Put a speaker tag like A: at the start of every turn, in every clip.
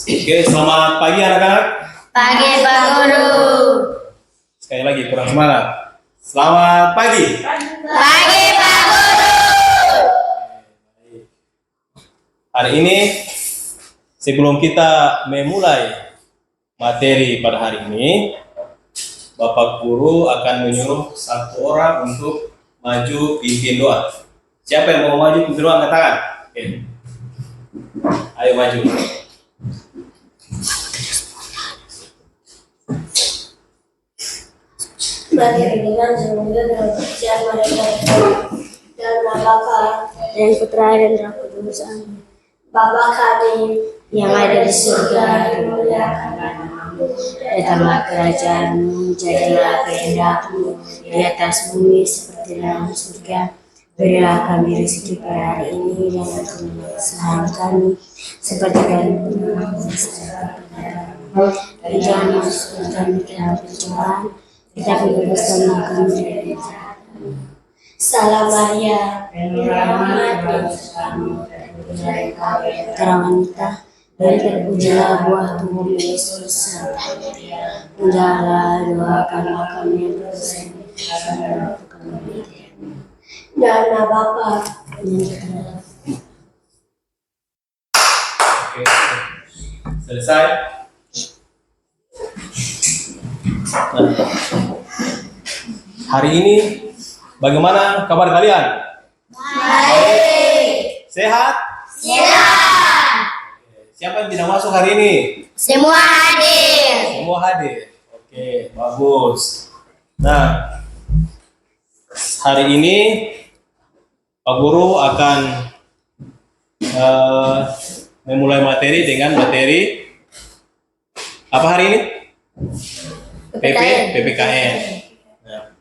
A: Oke, selamat pagi anak-anak.
B: Pagi Pak Guru.
A: Sekali lagi kurang semangat. Selamat pagi.
B: Pagi Pak Guru.
A: Hari ini sebelum kita memulai materi pada hari ini, Bapak Guru akan menyuruh satu orang untuk maju pimpin doa. Siapa yang mau maju pimpin doa angkat tangan? Oke. Ayo maju.
C: Bagi pimpinan semoga dalam pekerjaan mereka dan Bapa dan Putra dan Roh Kudus. Amin. Bapa kami yang ada di surga, dimuliakan namamu, datanglah kerajaanmu, jadilah kehendakmu di atas bumi seperti dalam surga. Berilah kami rezeki pada hari ini dan ampunilah kesalahan kami seperti kami mengampuni kesalahan kami. Dan jangan masukkan kami ke dalam pencobaan, tetapi bebaskanlah kami dari jahat. Salam Maria, penuh rahmat, Tuhan Kau wanita, dan terpujilah buah tubuhmu Yesus. Santa Maria, Bunda doakanlah kami berdosa dan waktu kami mati. Dana Bapa dan
A: Oke. Selesai. Nah, hari ini bagaimana kabar kalian? Baik. Sehat?
B: Siap.
A: Siapa yang tidak masuk hari ini?
B: Semua hadir.
A: Semua hadir. Oke, bagus. Nah, hari ini Pak Guru akan memulai materi dengan materi apa hari ini? PPKN. Nah.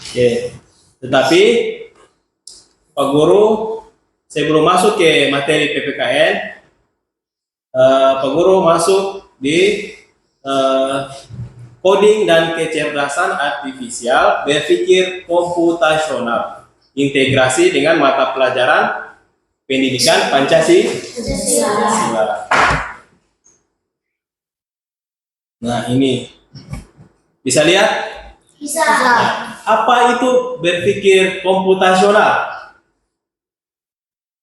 A: Oke, tetapi Pak Guru sebelum masuk ke materi PPKN, Pak Guru masuk di coding dan kecerdasan artifisial berpikir komputasional, integrasi dengan mata pelajaran pendidikan Pancasila. Nah, ini bisa lihat?
B: Bisa.
A: Nah, apa itu berpikir komputasional?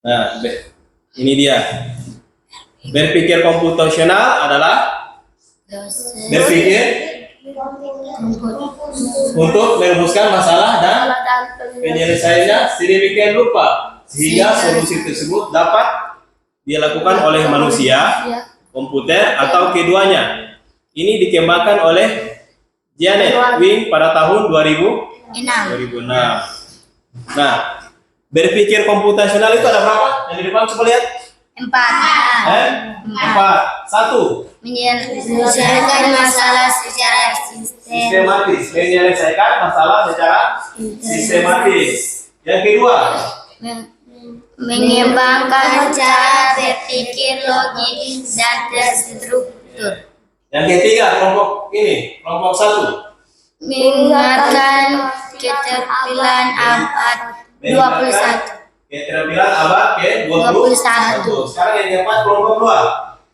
A: Nah, ini dia. Berpikir komputasional adalah berpikir untuk merumuskan masalah dan penyelesaiannya sedemikian rupa sehingga solusi tersebut dapat dilakukan oleh manusia, komputer, atau keduanya. Ini dikembangkan oleh Janet Wing pada tahun 2006. Nah, berpikir komputasional itu ada berapa? Yang di depan coba lihat.
B: 4.
A: 4. 1.
B: Menyelesaikan masalah secara
A: Sistematis. Menyelesaikan masalah secara sistematis. Yang kedua,
B: mengembangkan cara berpikir logis dan terstruktur.
A: yang ketiga, kelompok ini, kelompok 1.
B: Mengingatkan keterampilan abad 21.
A: Keterampilan abad ke-21. Sekarang yang keempat, kelompok 2.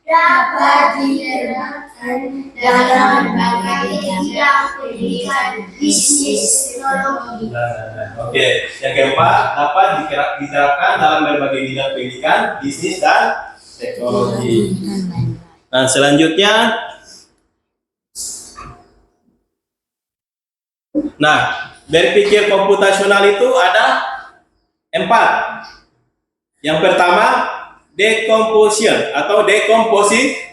B: Dapat diterapkan dalam berbagai bidang pendidikan, bisnis, teknologi.
A: Oke, yang keempat dapat diterapkan dalam berbagai bidang pendidikan, bisnis, dan teknologi. Nah, selanjutnya, berpikir komputasional itu ada 4. Yang pertama, decomposition atau dekomposisi,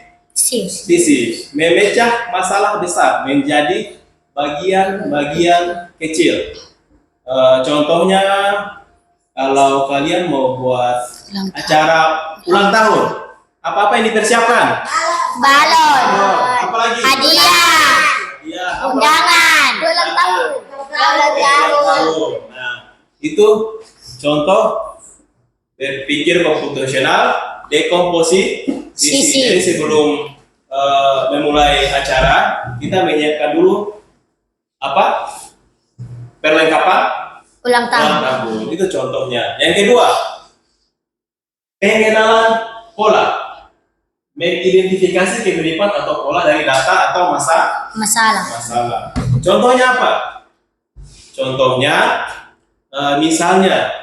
A: memecah masalah besar menjadi bagian-bagian kecil. Contohnya, kalau kalian mau buat acara ulang tahun, apa-apa yang dipersiapkan?
B: Balon,
A: Apalagi?
B: hadiah,
A: Ya,
B: undangan, ulang tahun.
A: Nah, itu contoh berpikir komputasional dekomposisi. Jadi sebelum memulai acara, kita menyiapkan dulu apa? Perlengkapan
B: Ulang tahun.
A: ulang tahun. Itu contohnya. Yang kedua, pengenalan pola, mengidentifikasi kemiripan atau pola dari data atau masalah. Contohnya apa? Contohnya, misalnya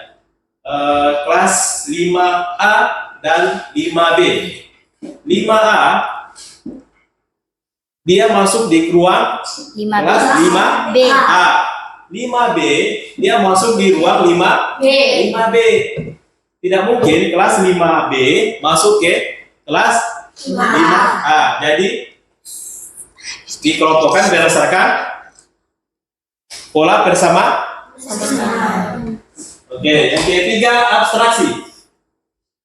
A: kelas 5A dan 5B. 5A dia masuk di ruang kelas 5A. 5B dia masuk di ruang 5B. Tidak mungkin kelas 5B masuk ke kelas 5A. Jadi dikelompokkan berdasarkan pola bersama. Oke, yang ketiga abstraksi.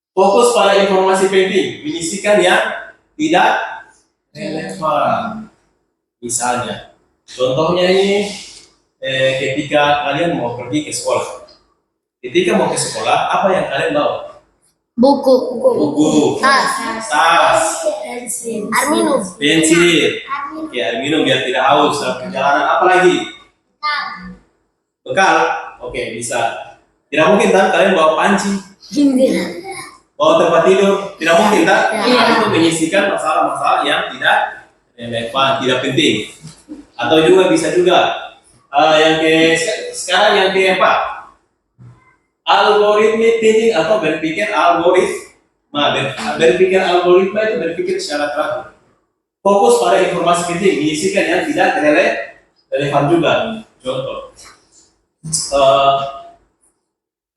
A: Fokus pada informasi penting, menyisihkan yang tidak relevan. Misalnya, contohnya ini ketika kalian mau pergi ke sekolah. Ketika mau ke sekolah, apa yang kalian bawa? Buku, tas, pensil, oke, air minum biar tidak haus dalam perjalanan. Apa lagi? Bekal, oke, bisa. Tidak mungkin kan kalian bawa panci, bawa tempat tidur, tidak mungkin kan? Itu menyisihkan masalah-masalah yang tidak relevan, tidak penting. Atau juga bisa juga sekarang yang keempat, algoritma thinking atau berpikir algoritma. Berpikir algoritma itu berpikir secara teratur. Fokus pada informasi penting, menyisihkan yang tidak relevan juga. Contoh,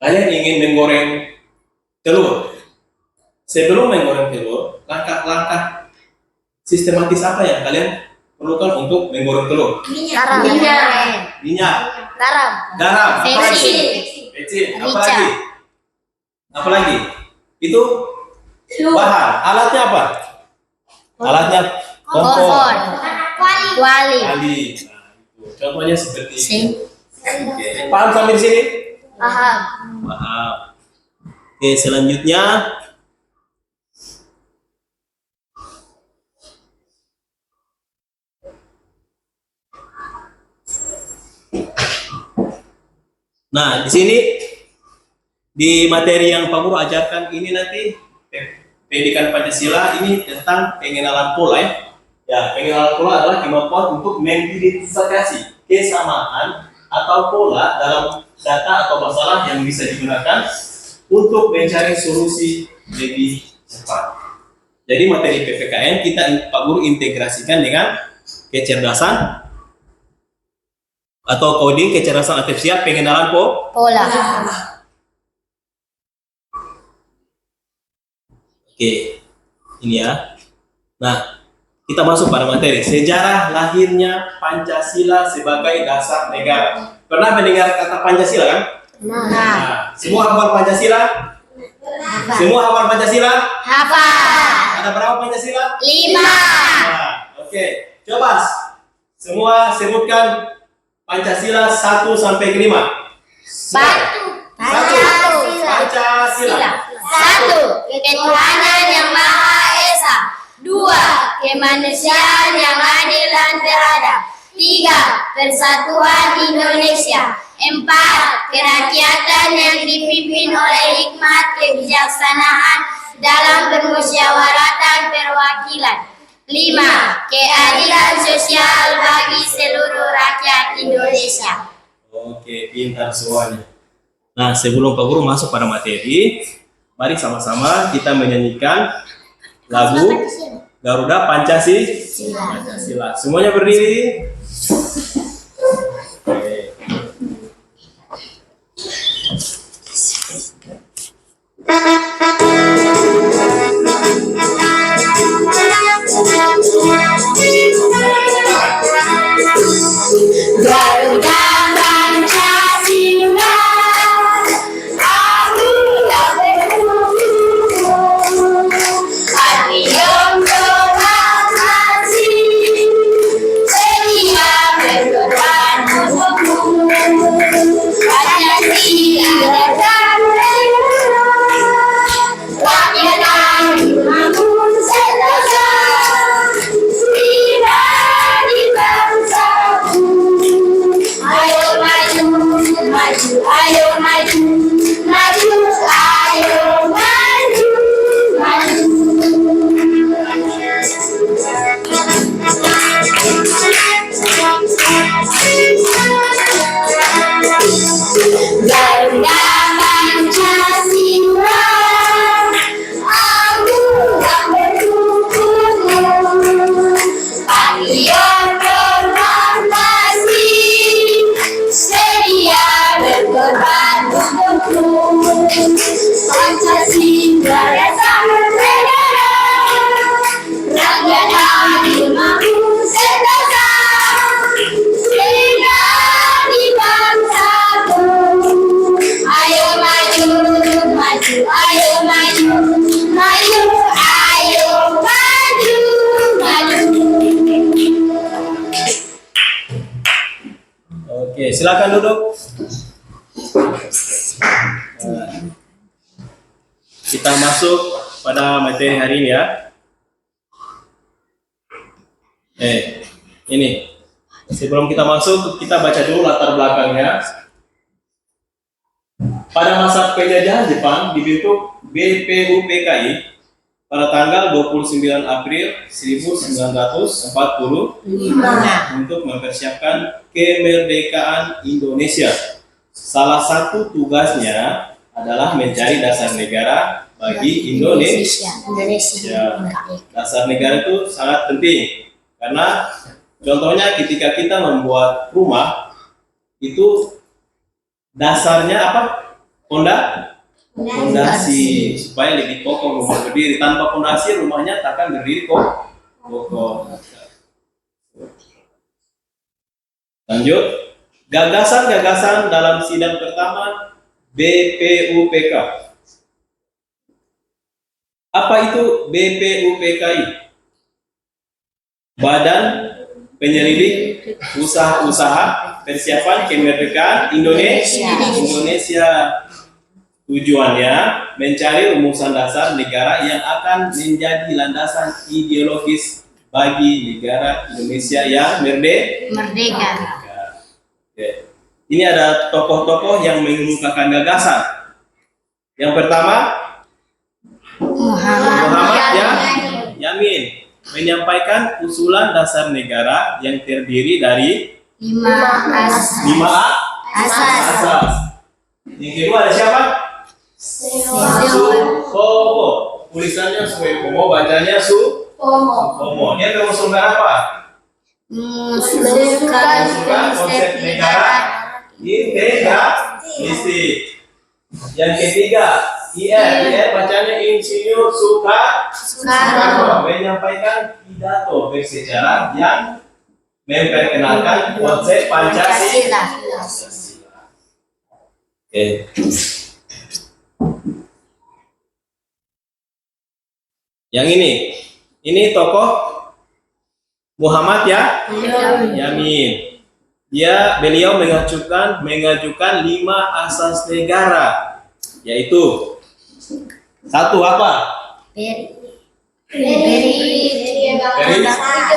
A: kalian ingin menggoreng telur. Sebelum menggoreng telur, langkah-langkah sistematis apa yang kalian perlukan untuk menggoreng telur? Minyak, garam, bensin, apalagi? Itu bahan. Alatnya apa? Alatnya kompor,
B: Kuali.
A: kali. Nah, itu. Contohnya seperti itu. Oke, paham sampai di sini?
B: Paham.
A: Paham. Oke, selanjutnya nah, di sini di materi yang Pak Guru ajarkan ini nanti pendidikan Pancasila ini tentang pengenalan pola ya. Ya, pengenalan pola adalah kemampuan untuk mengidentifikasi kesamaan atau pola dalam data atau masalah yang bisa digunakan untuk mencari solusi lebih cepat. Jadi materi PPKN kita Pak Guru integrasikan dengan kecerdasan atau coding, kecerdasan artifisial, pengenalan
B: Pola.
A: Oke, ini ya. Nah, kita masuk pada materi sejarah lahirnya Pancasila sebagai dasar negara. Pernah mendengar kata Pancasila kan? Nah, semua hafal Pancasila? Semua hafal Pancasila?
B: Hafal.
A: Ada berapa Pancasila?
B: 5.
A: Nah, oke. Coba semua sebutkan Pancasila 1 sampai ke 5. Pancasila.
B: 1. Ketuhanan yang Maha Esa. 2. Kemanusiaan yang adil dan beradab. 3. Persatuan Indonesia. 4. Kerakyatan yang dipimpin oleh hikmat kebijaksanaan dalam permusyawaratan perwakilan. 5. Keadilan sosial bagi seluruh rakyat Indonesia.
A: Oke, pintar semuanya. Nah, sebelum Pak Guru masuk pada materi, mari sama-sama kita menyanyikan lagu Garuda Pancasila. Semuanya berdiri. Oke.
B: Garuda Pancasila, aku tak berguru. Hati yang proklamasi, setia berkorban untukmu. Pancasila dan rakyat yang membangun sentosa. Ayo maju, ayo maju, ayo maju. Benda Pancasila, aku yang mendukungmu. Patriot berprestasi, sedia berkorban untukmu. Pancasila dasar negara, rakyat adil makmur sentosa, di bangsaku. Ayo maju, maju, ayo maju, maju, ayo maju, maju.
A: Oke, silakan duduk. Nah, kita masuk pada materi hari ini ya. Ini sebelum kita masuk, kita baca dulu latar belakangnya. Pada masa penjajahan Jepang dibentuk BPUPKI pada tanggal 29 April 1945 untuk mempersiapkan kemerdekaan Indonesia. Salah satu tugasnya adalah mencari dasar negara bagi Indonesia. Ya, dasar negara itu sangat penting karena contohnya ketika kita membuat rumah itu dasarnya apa? Fondasi supaya lebih kokoh rumah berdiri. Tanpa fondasi rumahnya takkan berdiri kokoh. Lanjut, gagasan-gagasan dalam sidang pertama BPUPK. Apa itu BPUPKI? Badan Penyelidik Usaha-usaha Persiapan Kemerdekaan Indonesia. Tujuannya mencari rumusan dasar negara yang akan menjadi landasan ideologis bagi negara Indonesia yang merdeka. Oke. Ini ada tokoh-tokoh yang mengemukakan gagasan. Yang pertama, Muhammad Yamin menyampaikan usulan dasar negara yang terdiri dari 5 asas. Yang kedua ada siapa? Supomo. Tulisannya Supomo, bacanya Supomo. Dia mengusulkan apa?
B: Mengusulkan
A: Konsep negara integralistik. Yang ketiga, IR bacanya Insinyur Soekarno menyampaikan pidato bersejarah yang memperkenalkan konsep Pancasila. Oke. Yang ini tokoh Muhammad Yamin. Beliau mengajukan 5 asas negara, yaitu 1 apa?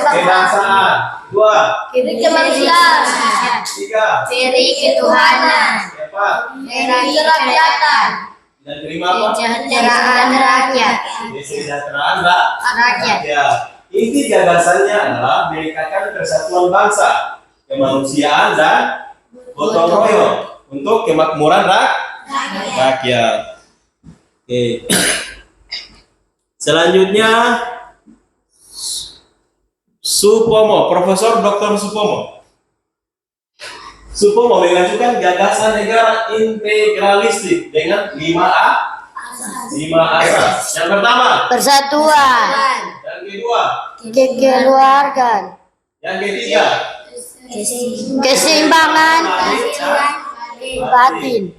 A: Kebangsaan. 2.
B: Kemanusiaan.
A: 3.
B: Ketuhanan.
A: 4.
B: Kerakyatan.
A: Dan kelima apa?
B: Kesejahteraan rakyat.
A: Kesejahteraan rakyat. Ya. Inti gagasannya adalah meningkatkan persatuan bangsa, kemanusiaan dan gotong royong untuk kemakmuran rakyat. Oke. Selanjutnya Supomo, Profesor Dr. Supomo mengajukan gagasan negara integralistik dengan 5 asas. Yang pertama,
C: Persatuan,
A: yang kedua,
C: kekeluargaan,
A: yang ketiga,
C: keseimbangan batin,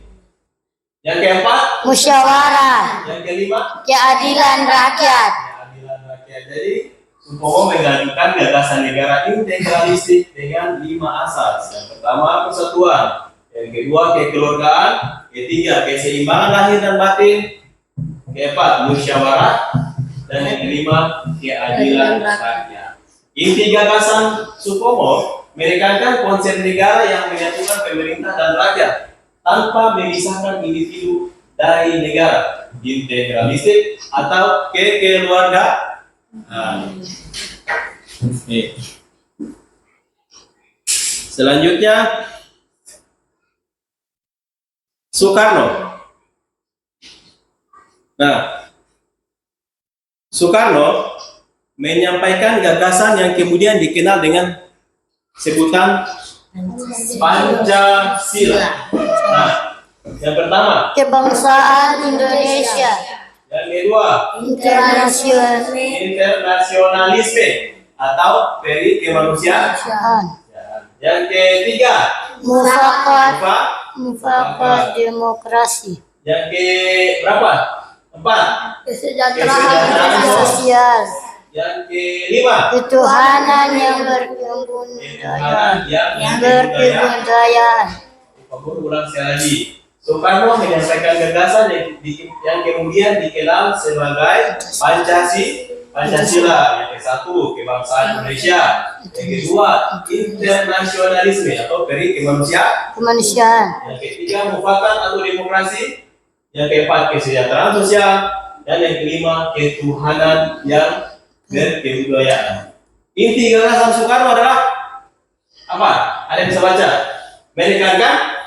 A: yang keempat,
C: musyawarah,
A: yang kelima,
C: keadilan rakyat.
A: keadilan rakyat. Jadi Supomo mengajukan gagasan negara integralistik dengan 5 asas. Yang pertama persatuan, yang kedua kekeluargaan, ketiga keseimbangan lahir dan batin, keempat musyawarah, dan yang kelima keadilan rakyat. Inti gagasan Supomo menekankan konsep negara yang menyatukan pemerintah dan rakyat tanpa memisahkan individu dari negara, integralistik atau kekeluargaan. Selanjutnya Soekarno. Nah, Soekarno menyampaikan gagasan yang kemudian dikenal dengan sebutan Pancasila. Nah, yang pertama,
B: Kebangsaan Indonesia.
A: yang kedua, internasionalisme atau peri kemanusiaan. Yang ketiga,
B: Mufakat demokrasi.
A: yang ke berapa? 4.
B: Kesejahteraan sosial.
A: Yang kelima,
B: Ketuhanan yang berkebudayaan. Berkebudayaan.
A: Ulang sekali lagi. Soekarno menyampaikan gagasan yang kemudian dikenal sebagai Pancasila. Yang ke-1, kebangsaan Indonesia. Yang kedua, internasionalisme atau peri
B: Kemanusiaan.
A: Yang ketiga, mufakat atau demokrasi. Yang keempat, kesejahteraan sosial. Dan yang kelima, ketuhanan yang berkebudayaan. Inti gagasan Soekarno adalah apa? Ada yang bisa baca? Menekankan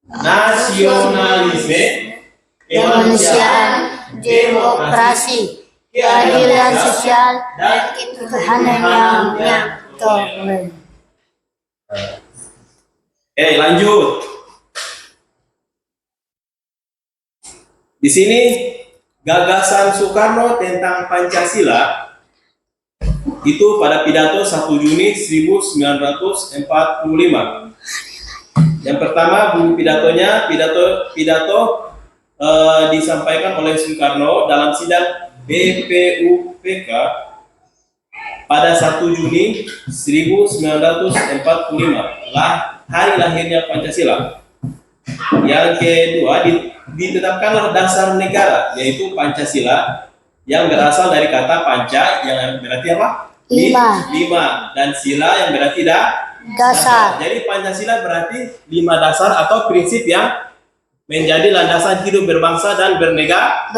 A: nasionalisme,
B: Kemanusiaan, demokrasi, keadilan sosial,
A: dan
B: ketuhanan yang toleran.
A: Lanjut. Di sini gagasan Soekarno tentang Pancasila itu pada pidato 1 Juni 1945. Yang pertama, buku pidatonya disampaikan oleh Soekarno dalam sidang BPUPK pada 1 Juni 1945, hari lahirnya Pancasila. Yang kedua, ditetapkanlah dasar negara, yaitu Pancasila, yang berasal dari kata panca yang berarti apa? Lima, dan sila yang berarti
B: Dasar.
A: Jadi Pancasila berarti 5 dasar atau prinsip yang menjadi landasan hidup berbangsa dan
B: Bernegara.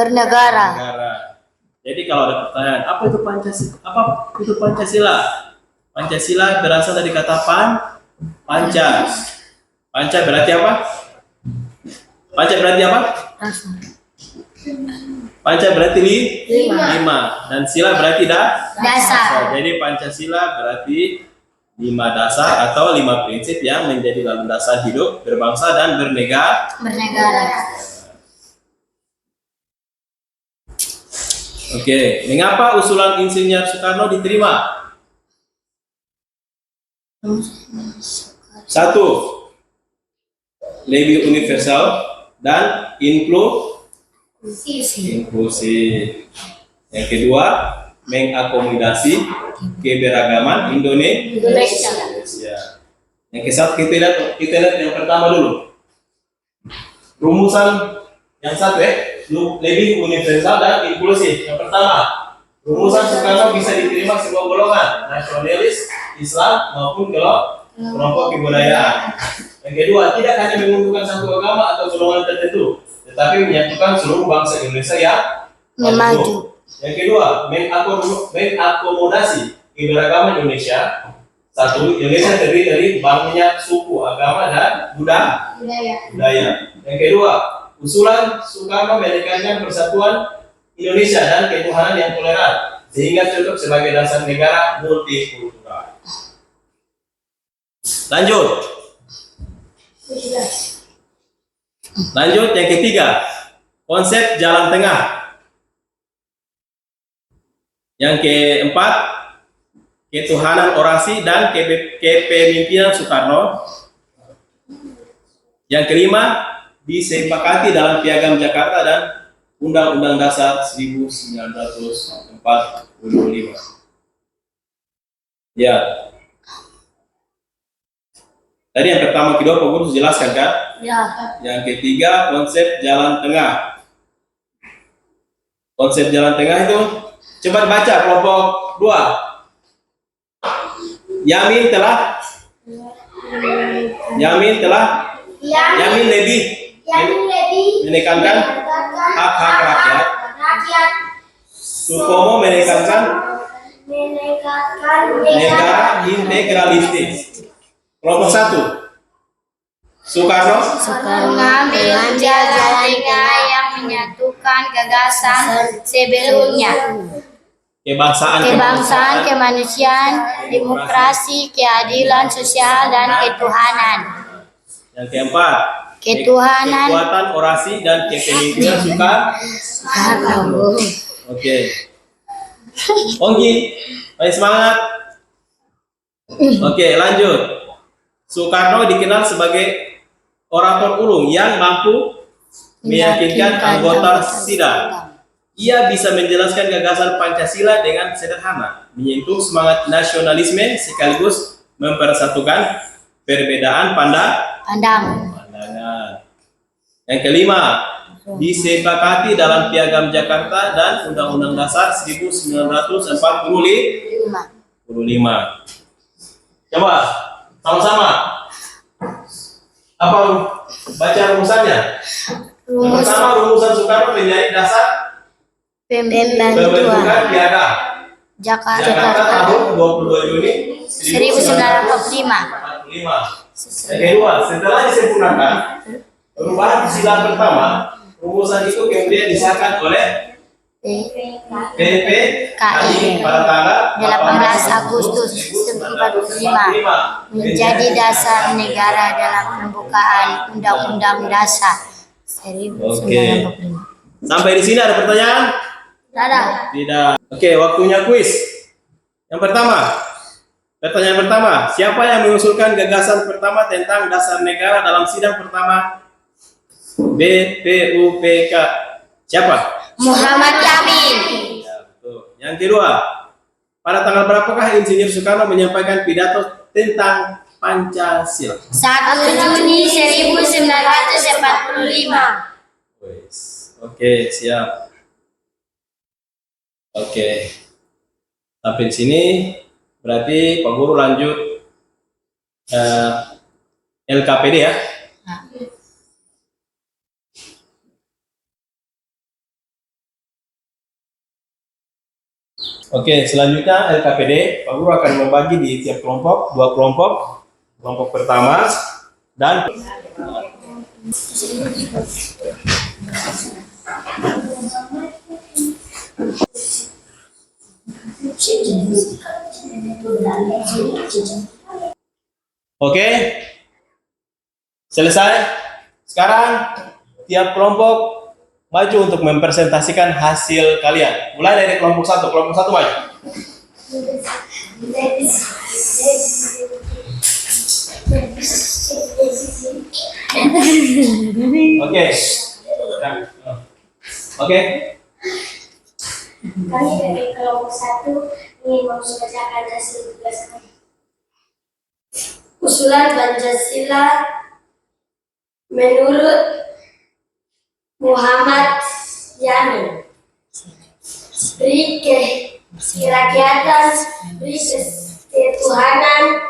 A: Jadi kalau ada pertanyaan, apa itu Pancasila? Pancasila berasal dari kata panca. Panca berarti apa? Panca berarti 5 dan sila berarti
B: Dasar.
A: Jadi Pancasila berarti 5 dasar atau 5 prinsip yang menjadi landasan hidup berbangsa dan bernegara. Oke, mengapa usulan Insinyur Soekarno diterima? 1. Lebih universal dan inklusif. Yang kedua, mengakomodasi keberagaman Indonesia. Yang ke-1 kita lihat yang pertama dulu. Rumusan yang 1 lebih universal dan inklusif. Yang pertama, rumusan Soekarno bisa diterima semua golongan, nasionalis, Islam maupun kelompok kebudayaan. Yang kedua, tidak hanya menguntungkan satu agama atau golongan tertentu, tetapi menyatukan seluruh bangsa Indonesia yang maju. Yang kedua, mengakomodasi keberagaman Indonesia. 1. Indonesia terdiri dari banyak suku, agama, dan budaya. Yang kedua, usulan Soekarno menekankan persatuan Indonesia dan ketuhanan yang toleran, sehingga cocok sebagai dasar negara multikultural. Lanjut yang ketiga, konsep jalan tengah. Yang keempat, ketuhanan orasi dan kepemimpinan Soekarno. Yang kelima, disepakati dalam Piagam Jakarta dan Undang-Undang Dasar 1945. Ya. Tadi yang pertama, kedua, Pak Guru jelaskan kan?
B: Ya.
A: Yang ketiga, konsep jalan tengah. Konsep jalan tengah itu, coba baca kelompok 2. Yamin lebih menekankan hak-hak rakyat. Supomo menekankan negara integralistis. Kelompok 1. Soekarno
B: mengambil jalan tengah yang menyatukan gagasan sebelumnya. Kebangsaan, kemanusiaan, demokrasi, keadilan sosial, dan ketuhanan.
A: Yang keempat,
B: Ketuhanan.
A: kekuatan orasi dan kepemimpinan Soekarno. Oke. Onggi, ayo semangat. Oke, lanjut. Soekarno dikenal sebagai orator ulung yang mampu meyakinkan anggota sidang. Ia bisa menjelaskan gagasan Pancasila dengan sederhana, menyentuh semangat nasionalisme sekaligus mempersatukan perbedaan pandangan. Yang kelima, disepakati dalam Piagam Jakarta dan Undang-Undang Dasar 1945. Coba sama-sama. Apa baca rumusannya? Pertama, rumusan Soekarno menjadi dasar pembentukan Piagam Jakarta tahun 22 Juni
B: 1945.
A: Yang kedua, setelah disempurnakan perubahan sila pertama, rumusan itu kemudian disahkan oleh PPKI pada tanggal
B: 18 Agustus 1945 menjadi dasar negara dalam pembukaan Undang-Undang Dasar 1945.
A: Sampai di sini ada pertanyaan? Tidak. Oke, waktunya kuis. Yang pertama, pertanyaan pertama, siapa yang mengusulkan gagasan pertama tentang dasar negara dalam sidang pertama BPUPK? Siapa?
B: Muhammad Yamin.
A: Ya, betul. Yang kedua, pada tanggal berapakah Insinyur Soekarno menyampaikan pidato tentang Pancasila?
B: 1 Juni 1945.
A: Oke, siap. Oke. Sampai di sini berarti Pak Guru lanjut LKPD ya. Oke, selanjutnya LKPD, Pak Guru akan membagi di tiap kelompok, 2 kelompok. Kelompok pertama dan oke, selesai. Sekarang tiap kelompok maju untuk mempresentasikan hasil kalian. Mulai dari kelompok 1. Kelompok 1 maju. Oke. Oke.
C: Kami dari kelompok 1 ingin membacakan hasil tugas kami. Usulan Pancasila menurut Muhammad Yamin. Beri kerakyatan, beri ketuhanan,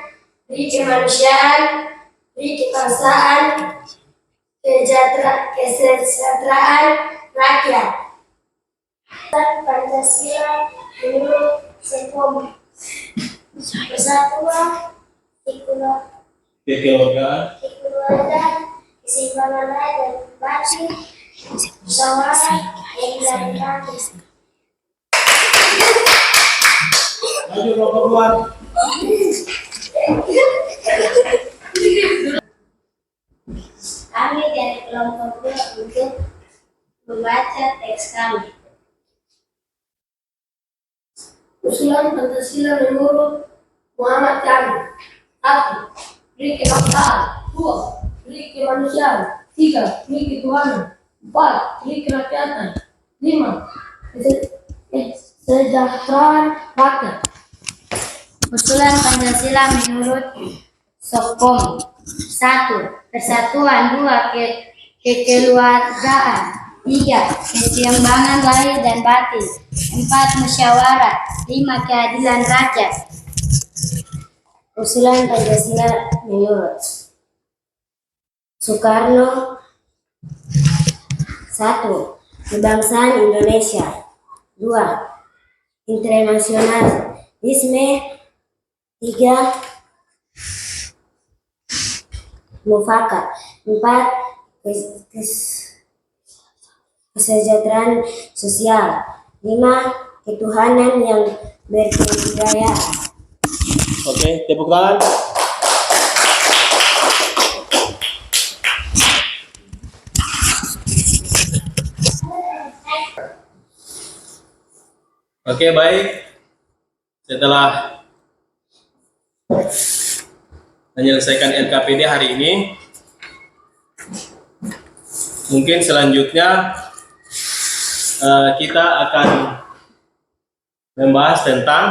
C: beri kemanusiaan, beri kebangsaan, kesejahteraan rakyat. Pancasila menurut Sekom. Persatuan,
A: kekeluargaan,
C: keseimbangan rakyat dan batin, musyawarah, dan demokrasi.
A: maju kelompok 2.
C: Kami dari kelompok 2 untuk membaca teks kami. Usulan Pancasila menurut Muhammad Yamin. 1. Beri kebangsaan. 2. Beri kemanusiaan. 3. Beri ketuhanan. 4. Beri kerakyatan. 5. Kesejahteraan rakyat.
B: Usulan Pancasila menurut Sokom. 1. Persatuan. 2. Kekeluargaan. 3. Keseimbangan lahir dan batin. 4. Musyawarah. 5. Keadilan rakyat.
C: Usulan Pancasila menurut Soekarno. 1. Kebangsaan Indonesia. 2. Internasionalisme. 3. mufakat. 4. Kesejahteraan sosial. 5. Ketuhanan yang berkebudayaan.
A: Oke, tepuk tangan. Oke, baik. Setelah menyelesaikan LKPD hari ini, mungkin selanjutnya kita akan membahas tentang,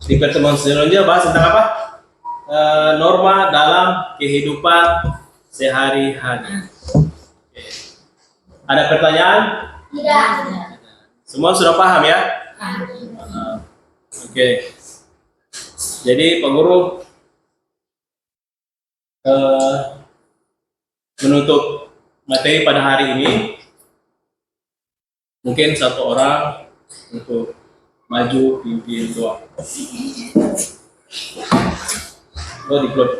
A: di pertemuan selanjutnya bahas tentang apa? Norma dalam kehidupan sehari-hari. Oke. Ada pertanyaan?
B: Tidak.
A: Semua sudah paham ya? Oke. Jadi Pak Guru menutup materi pada hari ini, mungkin satu orang untuk maju pimpin doa. Oh, diplot.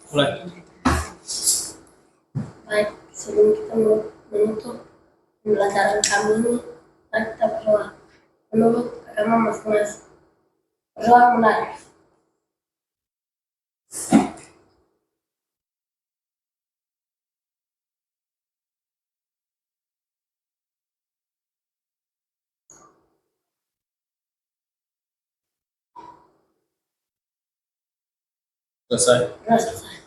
A: Mulai.
C: Baik, sebelum kita menutup pembelajaran kami ini, mari kita berdoa menurut agama masing-masing. Berdoa mulai.
A: Selesai.
C: Selesai.